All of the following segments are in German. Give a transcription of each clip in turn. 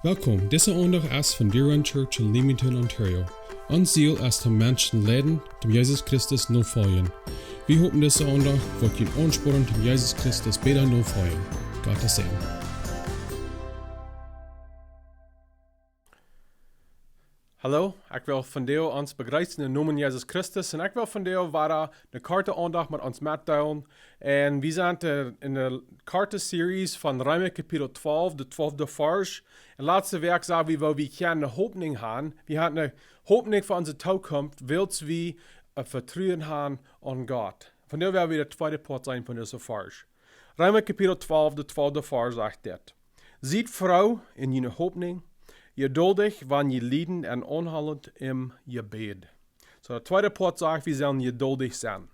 Welkom, deze aundacht is van Deer Church in Leamington, Ontario. Ons ziel is de mensen leiden, dem Jesus Christus nafolgen. Wir hopen deze aundacht wordt je aansporen dem Jesus Christus beter nafolgen. Gottes Segen. Hallo, ik wil vandaag ons begrüßen in naam Jesus Christus en ik wil vandaag weer een korte aandacht met ons meedelen. En we zijn in de korte series van Reema kapitel 12, de 12e vers. En laatste week zagen we wie een hoopning hebben. We hebben een hoopning voor onze toekomst, wils we vertrouwen hebben aan God. Vandaag wil we de tweede part zijn van deze vers. Reema kapitel 12, de 12e vers zegt dit. Ziet vrouw in je hoopning, Jeduldich, wanneer je lieden en onhalend in je bed. So, de tweede part zegt, we zullen geduldig zijn.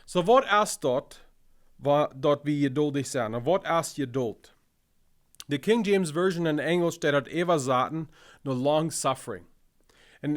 So, wat is dat we geduldig zijn? En wat is geduld? De King James Version in Engels staat dat even zaten, no long suffering.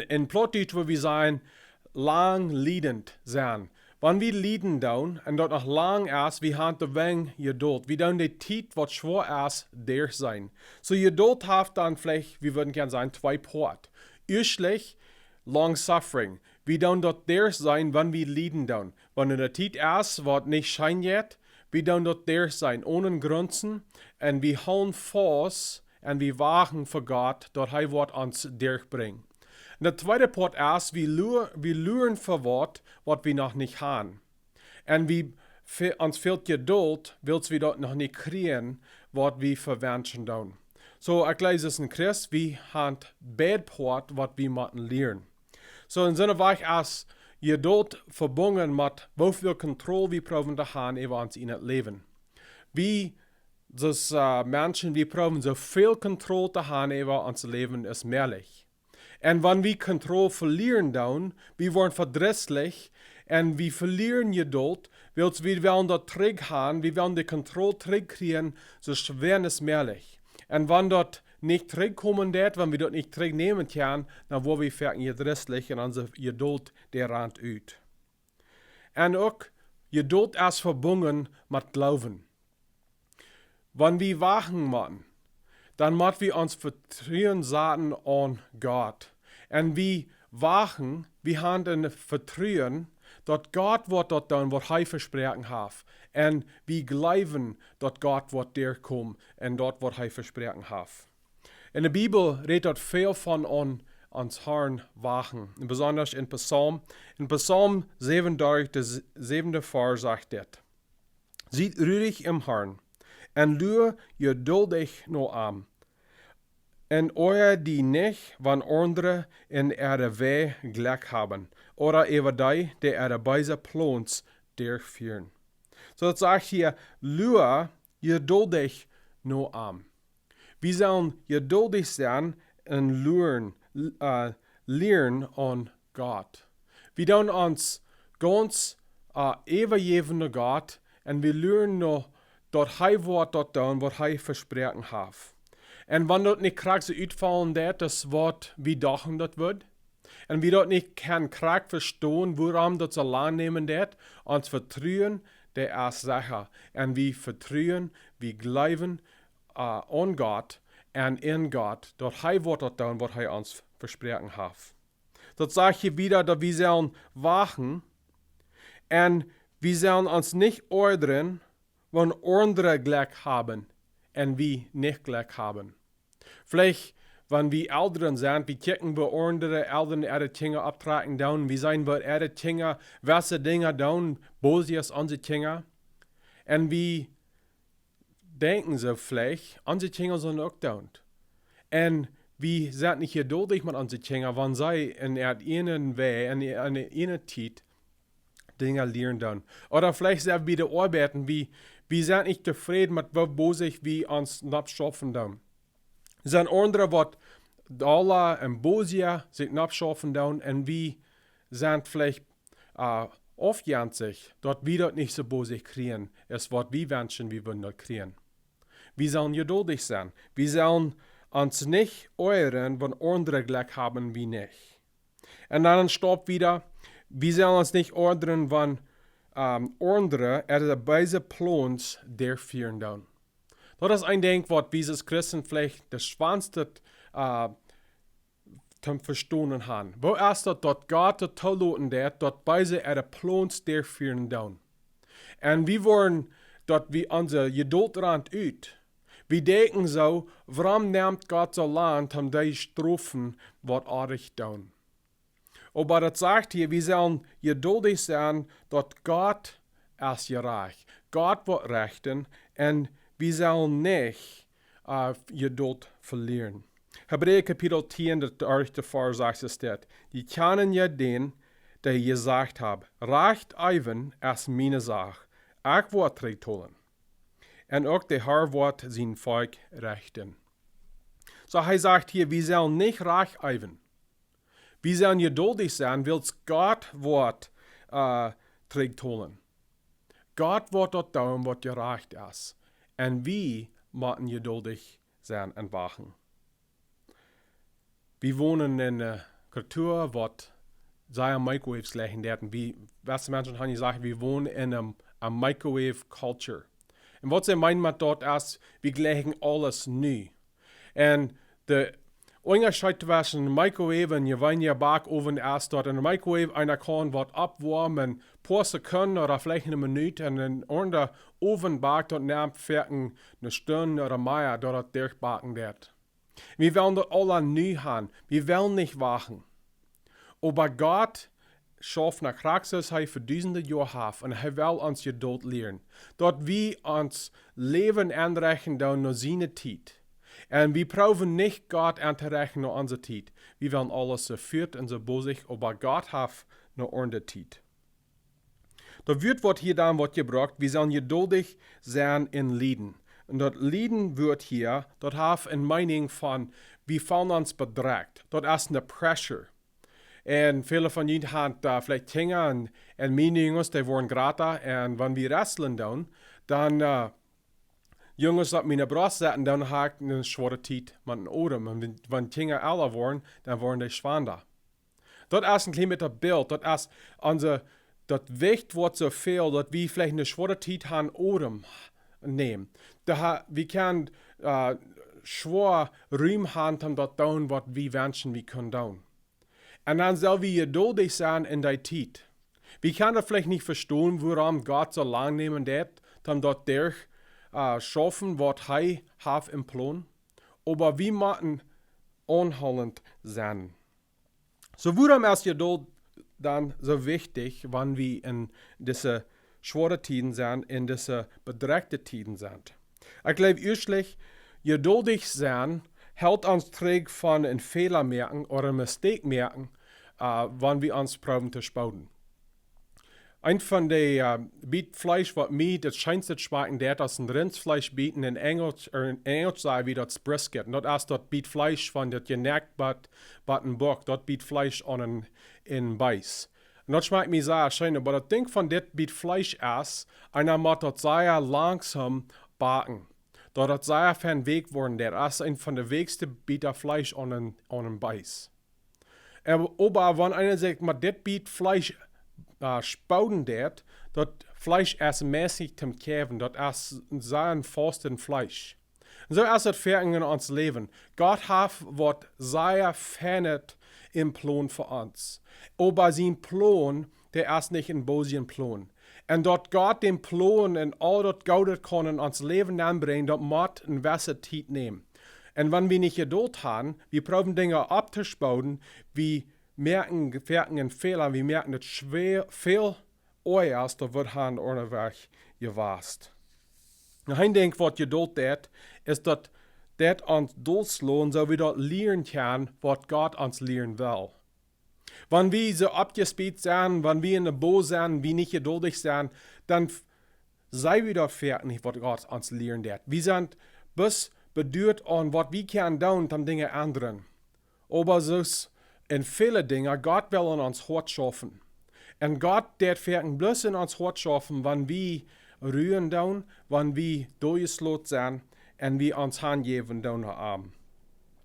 In Plattdeutsch wil we zijn, lang liedend zijn. Wanneer we lieden doen, en dat nog lang is, we hebben te weinig geduld. We doen de tijd wat schwer is, der zijn. So geduld heeft dan vielleicht, we würden gerne sagen, twee Part. Eerstlich, long suffering. We doen dat der zijn, wanneer we lieden doen. Wanneer de tijd is, wat niet schijnt, we doen dat der zijn, ohne Grenzen, en we houden vast, en we wagen voor God, dat hij wat ons durchbrengt. De tweede part is, we luren voor wat we nog niet hebben. En ons fehlt geduld, wils we dat nog niet krijgen, wat we verwensen doen. So, ik lees es in Christ, we hebben beide part, wat we moeten leren. So, in zin van is geduld verbonden met hoeveel controle we proberen te hebben over ons in het leven. We, dus mensen, we proberen zoveel controle te hebben over ons leven als mogelijk. En wanneer we controle verlieren dan, we worden verdrietig en we verlieren geduld, wils we willen dat terug gaan, we willen de controle terugkrijgen, zo schwer als mogelijk. En wanneer dat niet terugkomen wordt, wanneer we dat niet terugnemen kunnen, dan worden we vaak verdrietig en onze geduld der rand uit. En ook, geduld is verbonden met geloven. Wanneer we wagen moeten, dan moeten we ons vertrouwen zetten aan God. En we wagen, we hebben een vertrouwen dat God wordt dat doen wat hij versproken heeft. En we geloven dat God wordt derkomen en dat wat hij versproken heeft. In de Bijbel redt dat veel van ons Herrn wagen. En besonders in Psalm. In Psalm 37, de 7e vers zegt dit. Ziet ruhig im Herrn en luur geduldig no aan. En euer die nicht, wann andere in ihre Weh gleich haben, oder über die ihre Beise plons durchführen. So dat sagt hier, luur geduldig no aan. Wir sollen geduldig sein und lernen an Gott. Wir tun uns ganz übergeben an Gott und wir lernen noch, dass er wird dort tun, was er versprochen hat. En wanneer dat niet krijgt zo uitvallen dat wat we dachten dat wordt. En we dat niet kan krijgen verstaan waarom dat zo lang nemen dat. Ons vertrouwen, dat is sicher. En we vertrouwen, we geloven aan God en in God. Dat hij wordt dat doen wat hij ons versproken heeft. Dat zeg je wieder, dat we zullen wachen. En we zullen ons niet oordelen, wanneer anderen gelijk hebben. En we niet gelijk hebben. Vielleicht, wenn wir Eltern sind, wir kicken bei anderen Eltern ihre Kinder abtragen down, wir sein bei ihre Kinder, welche Dinge down, böses unsere Kinder. Und wir denken so vielleicht, unsere Kinder sind auch down. Und wir sind nicht geduldig mit unseren Kindern, wenn sie in einen Weg, in einer Zeit Dinge lernen down. Oder vielleicht sind wir wieder arbeiten, wir sind nicht zufrieden mit wie bosig wir uns abschaffen down. Zijn anderen wat Dollar en Bosia sich abschaffen down und wir sind vielleicht aufjanzig, dort wir dort nicht so bosig kriegen, als was wir wünschen, wir würden dort kriegen. Wir sollen geduldig sein. Wir sollen uns nicht ehren, wenn andere gleich haben wie nicht. Und dann stoppt wieder, wir sollen uns nicht ehren, wenn andere beise Plans durchführen down. Dat is een ding wat wir als Christen vielleicht das schwanste te verstaan haben. Wo erst dat Gott de toeloten dat, dat bij ze de plons der führen down. En we worden dat we onze Jeduldrand uit. We denken zo, waarom neemt Gott so lang om die Strafen wat aardig doen? Aber dat sagt hier, wir sollen geduldig sein, dat Gott ist gerecht. Gott wird rechten und wir sollen nicht Geduld verlieren. Hebräer Kapitel 10, der erste Vers sagt es dort. Die kennen ja den, der gesagt hat, recht even ist meine Sache. Ich werde recht holen. Und auch der Herr wird sein Volk rechten. So er sagt hier, wir sollen nicht recht even. Wir sollen geduldig sein, weil Gott wird recht holen. Gott wird dort tun, was gerecht ist. Und wir müssen geduldig sein und wachen. Wir wohnen in einer Kultur, wo sehr Microwaves lächeln werden. Wie Menschen haben gesagt, wir wohnen in einer Microwave-Culture. Und was sie meinen mit dort ist, wir gleichen alles neu. Und der Unterschied zwischen einem Microwave und einem Backofen ist, dass in einem Microwave einer kann was abwärmen, ein paar Sekunden oder vielleicht eine Minute, und in der Ofen backt und nimmt fertig eine Stunde oder mehr, dass es durchbacken wird. Wir wollen das alle neu haben. Wir wollen nicht wachen. Aber Gott schafft nach Praxis für tausende Jahre und er will uns Geduld lehren. Dort wir uns Leben anrechnen nach seiner Zeit. Und wir brauchen nicht Gott anzurechnen nach unserer Zeit. Wir wollen alles so führt und so bosig, aber Gott hat eine ordentliche Zeit. Da wird hier dann gebraucht, wir sollen geduldig sein in Lieden. Und das Lieden wird hier, das hat eine Meinung von, wir fühlen uns bedrängt. Das ist eine Pressure. Und viele von Ihnen haben vielleicht Kinder und meine Jungs, die wollen gerade. Und wenn wir wresteln dann Jungs, die meine Brust setzen, dann habe ich eine schwere Zeit mit den Ohren. Und wenn Kinder älter wollen, dann wollen die schwanger. Das ist ein kleines Bild. Das ist das Gewicht wird so viel, dass wir vielleicht eine schwere Zeit haben, Ohren nehmen. Wir können schwer Ruhm haben, um das zu tun, was wir wünschen, wir können tun. Und dann sollen wir geduldig sein in der Zeit. Wir können vielleicht nicht verstehen, warum Gott so lange nehmen wird, um dort durch schaffen, was er hat im Plan. Aber wir müssen anhaltend sein. So warum ist Geduld dann so wichtig, wenn wir in diese schwere Zeiten sind, in diese bedrängte Zeiten sind? Ich glaube, erstlich, geduldig sein hält uns träg von einem Fehler merken oder einem Mistake merken, wenn wir uns proben zu spauden. Ein von den Fleisch, was mir das scheinste schmecken, der das ein Rindsfleisch bieten, in Englisch sei wie das Brisket. Und das ist das Fleisch von das genäckt, bat ein Bock, das Fleisch an in Beiß. Und das schmeckt mir sehr schön, aber das Ding von das Fleisch ist, einer muss das sehr langsam backen. Da das sehr von Weg worden, der ist ein von der wichtigsten Bieter Fleisch an einen Beiß. Aber wenn einer sagt, man das Fleisch spauden det, das Fleisch ist mäßig zum Käfen, das ist sehr fasten Fleisch. Und so ist es fertig in uns Leben. Gott hat was sehr fernet im Plan für uns. Aber sein Plan, der ist nicht ein böser Plan. Und dort Gott den Plan und all das Gute kann in uns Leben anbringen, dort muss ein gewisse Zeit nehmen. Und wenn wir nicht Geduld haben, wir probieren Dinge abzuspauden, wir merken einen Fehler, wir merken, dass schwer viel euer ist, da wird han ohne Weg gewasst. Und ein Ding, was Geduld tät, ist, dass das uns durchlohnt, so wir dort lernen können, was Gott uns lehren will. Wenn wir so abgespielt sind, wenn wir in der Bo sind, wir nicht geduldig sind, dann sei wir dort fertig, was Gott uns lehren tät. Wir sind bis bedürft an, was wir können tun, um Dinge ändern. Aber so in viele Dinge, Gott will in uns Hort schaffen. Und Gott wird fertig bloß in uns Hort schaffen, wenn wir rühren tun, wenn wir durchgeslot sind und wir uns hingeben tun haben.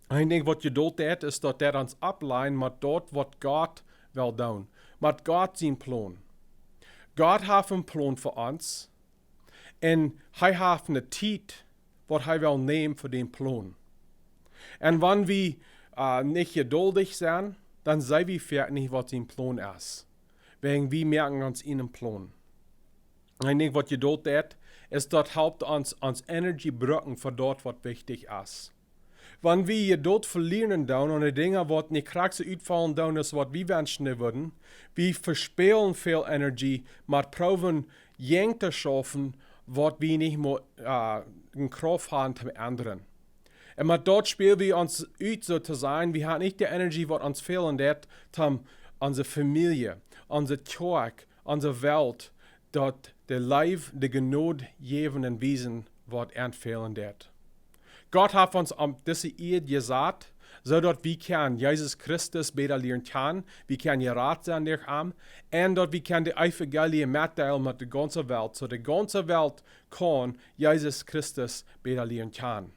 Ein Ding, was Geduld tät, ist, dass der uns ableihen mit dort, was Gott will tun. Mit Gott sein Plan. Gott hat einen Plan für uns. Und er hat eine Zeit wat hij wil nemen voor den plan. En wanneer we nicht geduldig zijn, dan zijn we fertig niet wat zijn plan is. Wegen we merken ons in een plan. En ik denk wat geduld deed, is dat helpt ons energie brücken voor dat wat wichtig is. Wanneer we geduld verlieren dan en de dingen wat niet kracht uitvallen dan is wat we wensen würden, we verspelen veel energie, maar proben jeng te schaffen, wat we niet meer een kracht hebben te ändern. En met dat spelen we ons uit zo te zijn, we hebben niet de energie wat ons fehlen deed, om onze familie, onze kerk, onze wereld, dat de lijf, de genood geven en wijzen wat entfehlen deed. Gott hat uns diese Eid gesagt, zodat we kan Jezus Christus beter leren kennen, we kan geraad zijn door hem, en dat we kan de evangelie mitteilen met de ganze Welt, zodat de ganze Welt kan Jezus Christus beter leren kennen.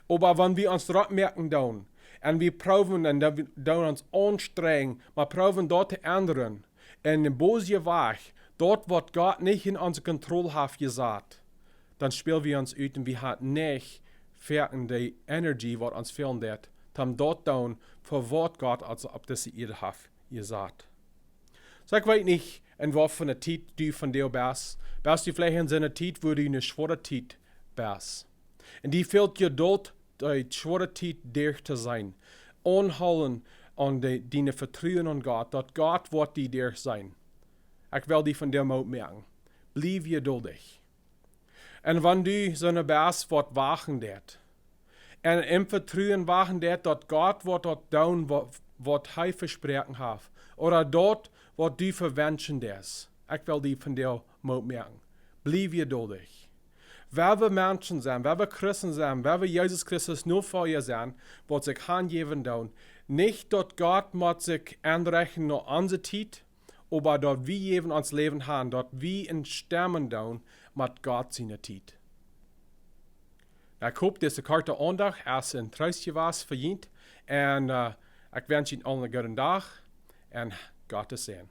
Aber wenn wir uns dort merken dann, und wir proben und dann uns anstrengen, maar proben dort zu ändern, en den bösen Weg, dort wat Gott nicht in unsere Kontrolle hat gesagt, dann spielen wir uns uit und wir haben nicht fertig die Energie, wat uns fehlen wird, um dort dann, für was Gott also auf diese Erde hat gesagt. So ich weiß nicht, in was für eine Zeit du von dir bist. Bist du vielleicht in so einer Zeit, wo du in eine schwere Zeit bist. Und die fehlt Geduld, die schwere Zeit durch zu sein. Anhalten an deine Vertrauen an Gott, dass Gott wird die dir sein. Ich will die von dir mal merken. Bleib geduldig. Und wenn du so eine bist, was wachen wird, und im Vertrauen wachen wird, dass Gott wird dort tun, was er versprochen hat, oder dort, was du verwünschen wirst, ich will die von dir mal merken. Bleib geduldig. Wer wir Menschen sind, wer wir Christen sind, wer wir Jesus Christus nur vor ihr sind, wird sich hingeben tun. Nicht, dass Gott muss sich anrechnen nach unserer Zeit, aber dass wir eben uns Leben haben, dass wir in Sterben tun mit Gott seine Zeit. Ich hoffe, diese korte aundacht ist ein Tröstchen was verdient. Und ich wünsche Ihnen allen einen guten Tag und Gottes Segen.